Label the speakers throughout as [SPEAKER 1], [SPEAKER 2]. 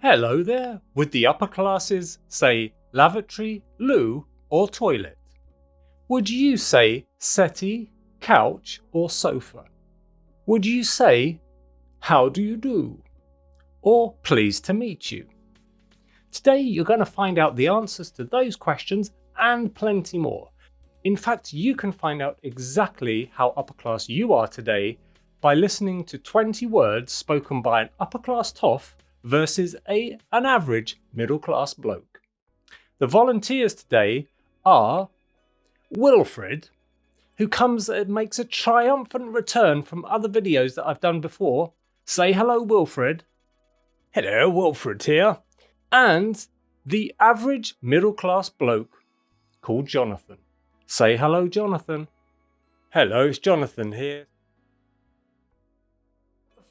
[SPEAKER 1] Hello there. Would the upper classes say lavatory, loo, or toilet? Would you say settee, couch, or sofa? Would you say how do you do? Or pleased to meet you? Today you're going to find out the answers to those questions and plenty more. In fact, you can find out exactly how upper class you are today by listening to 20 words spoken by an upper class toff versus an average middle class bloke. The volunteers today are Wilfred, who makes a triumphant return from other videos that I've done before. Say hello, Wilfred.
[SPEAKER 2] Hello, Wilfred here.
[SPEAKER 1] And the average middle class bloke called Jonathan. Say hello, Jonathan.
[SPEAKER 2] Hello, it's Jonathan here.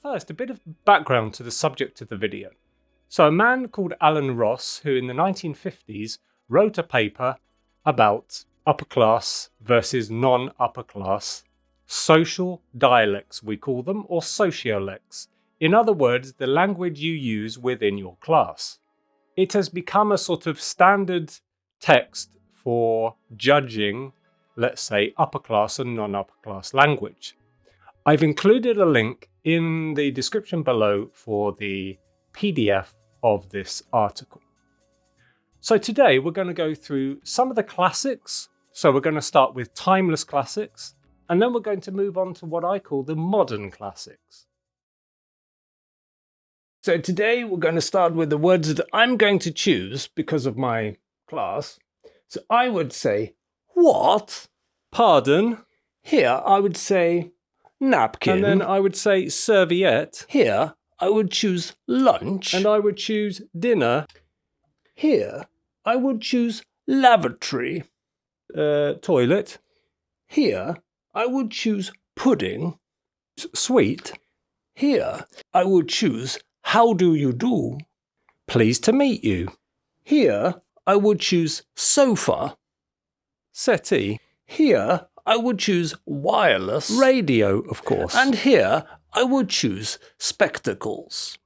[SPEAKER 1] First, a bit of background to the subject of the video. So a man called Alan Ross, who in the 1950s wrote a paper about upper class versus non-upper class social dialects, we call them, or sociolects. In other words, the language you use within your class. It has become a sort of standard text for judging, let's say, upper class and non-upper class language. I've included a link in the description below for the PDF of this article. So today we're going to go through some of the classics. So we're going to start with timeless classics, and then we're going to move on to what I call the modern classics.
[SPEAKER 2] So today we're going to start with the words that I'm going to choose because of my class. So I would say, what?
[SPEAKER 1] Pardon?
[SPEAKER 2] Here I would say, napkin.
[SPEAKER 1] And then I would say serviette.
[SPEAKER 2] Here I would choose lunch.
[SPEAKER 1] And I would choose dinner.
[SPEAKER 2] Here I would choose lavatory.
[SPEAKER 1] Toilet.
[SPEAKER 2] Here I would choose pudding.
[SPEAKER 1] Sweet.
[SPEAKER 2] Here I would choose how do you do.
[SPEAKER 1] Pleased to meet you.
[SPEAKER 2] Here I would choose sofa.
[SPEAKER 1] Settee.
[SPEAKER 2] Here I would choose wireless.
[SPEAKER 1] Radio, of course.
[SPEAKER 2] And here I would choose spectacles.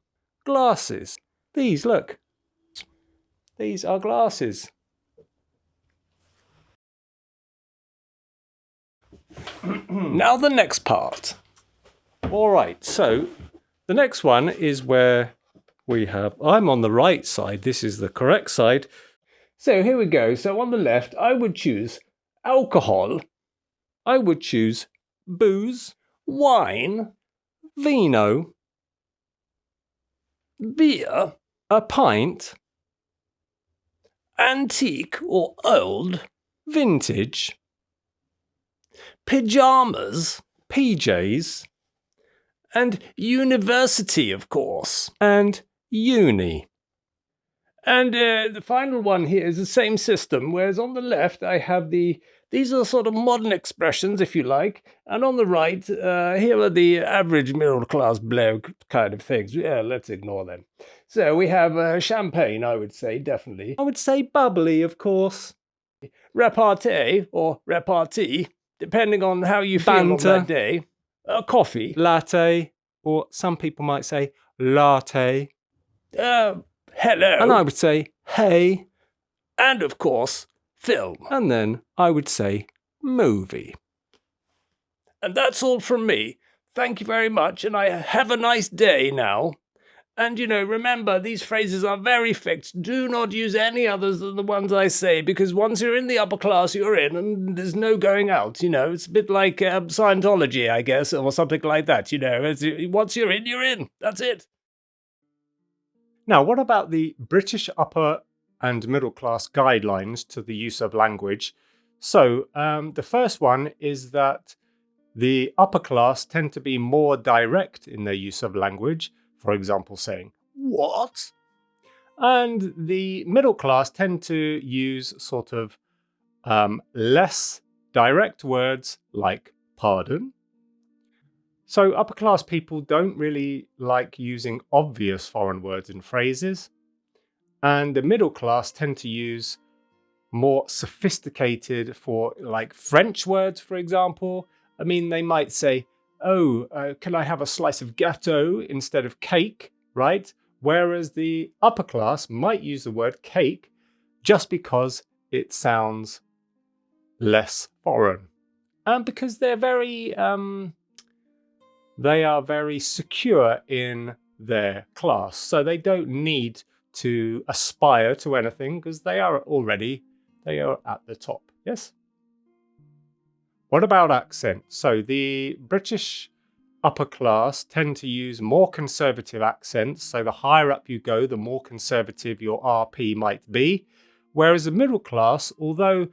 [SPEAKER 1] Glasses. These, look. These are glasses.
[SPEAKER 2] Now the next part.
[SPEAKER 1] All right, so the next one is where we have, I'm on the right side, this is the correct side.
[SPEAKER 2] So here we go. So on the left, I would choose alcohol.
[SPEAKER 1] I would choose booze,
[SPEAKER 2] wine,
[SPEAKER 1] vino,
[SPEAKER 2] beer,
[SPEAKER 1] a pint,
[SPEAKER 2] antique or old,
[SPEAKER 1] vintage,
[SPEAKER 2] pyjamas,
[SPEAKER 1] PJs,
[SPEAKER 2] and university, of course,
[SPEAKER 1] and uni.
[SPEAKER 2] And the final one here is the same system, whereas on the left I have these are sort of modern expressions, if you like, and on the right, here are the average middle-class bloke kind of things. Yeah, let's ignore them. So we have champagne, I would say, definitely.
[SPEAKER 1] I would say bubbly, of course.
[SPEAKER 2] Repartee, or repartee, depending on how you feel on that day. Coffee.
[SPEAKER 1] Latte, or some people might say latte.
[SPEAKER 2] Hello.
[SPEAKER 1] And I would say, hey.
[SPEAKER 2] And of course, film.
[SPEAKER 1] And then I would say, movie.
[SPEAKER 2] And that's all from me. Thank you very much, and I have a nice day now. And, remember, these phrases are very fixed. Do not use any others than the ones I say, because once you're in the upper class, you're in, and there's no going out, It's a bit like Scientology, I guess, or something like that, Once you're in, you're in. That's it.
[SPEAKER 1] Now, what about the British upper and middle class guidelines to the use of language? So, the first one is that the upper class tend to be more direct in their use of language, for example, saying, what? And the middle class tend to use sort of less direct words like pardon. So upper class people don't really like using obvious foreign words in phrases. And the middle class tend to use more sophisticated for like French words, for example. I mean, they might say, can I have a slice of gâteau instead of cake, right? whereas the upper class might use the word cake just because it sounds less foreign. And because they are very secure in their class. So they don't need to aspire to anything because they are at the top. Yes? What about accent? So the British upper class tend to use more conservative accents. So the higher up you go, the more conservative your RP might be. Whereas the middle class, although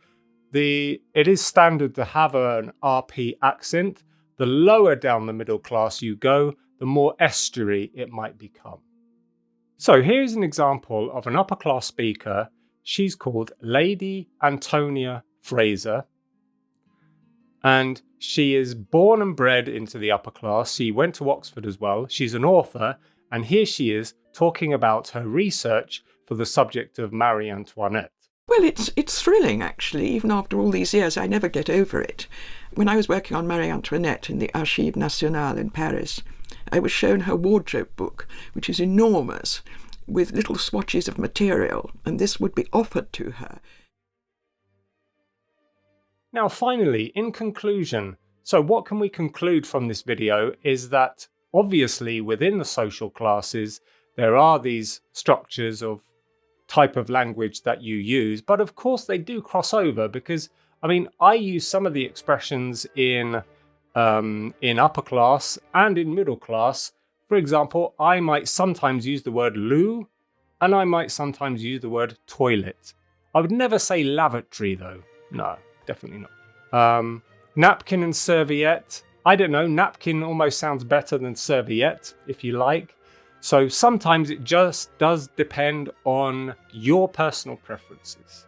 [SPEAKER 1] it is standard to have an RP accent, the lower down the middle class you go, the more estuary it might become. So here's an example of an upper class speaker. She's called Lady Antonia Fraser. And she is born and bred into the upper class. She went to Oxford as well. She's an author. And here she is talking about her research for the subject of Marie Antoinette.
[SPEAKER 3] Well, it's thrilling, actually. Even after all these years, I never get over it. When I was working on Marie Antoinette in the Archives Nationales in Paris, I was shown her wardrobe book, which is enormous, with little swatches of material, and this would be offered to her.
[SPEAKER 1] Now, finally, in conclusion, so what can we conclude from this video is that obviously within the social classes, there are these structures of type of language that you use, but of course they do cross over because, I mean, I use some of the expressions in upper class and in middle class. For example, I might sometimes use the word loo, and I might sometimes use the word toilet. I would never say lavatory though. No, definitely not. Napkin and serviette. I don't know, napkin almost sounds better than serviette, if you like. So sometimes it just does depend on your personal preferences.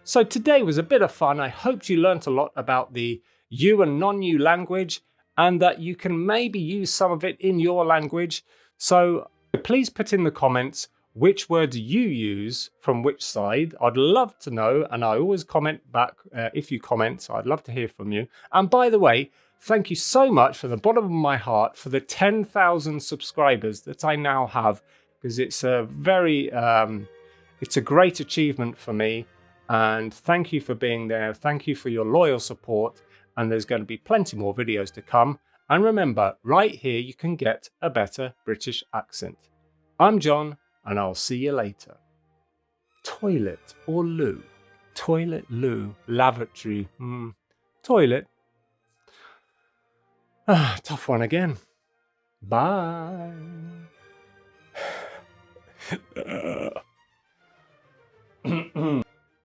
[SPEAKER 1] So today was a bit of fun. I hope you learnt a lot about the U and non-U language and that you can maybe use some of it in your language. So please put in the comments which words you use from which side. I'd love to know, and I always comment back if you comment, so I'd love to hear from you. And by the way, thank you so much from the bottom of my heart for the 10,000 subscribers that I now have, because it's a it's a great achievement for me. And thank you for being there. Thank you for your loyal support. And there's going to be plenty more videos to come. And remember, right here, you can get a better British accent. I'm John, and I'll see you later. Toilet or loo? Toilet, loo, lavatory, toilet. Tough one again. Bye.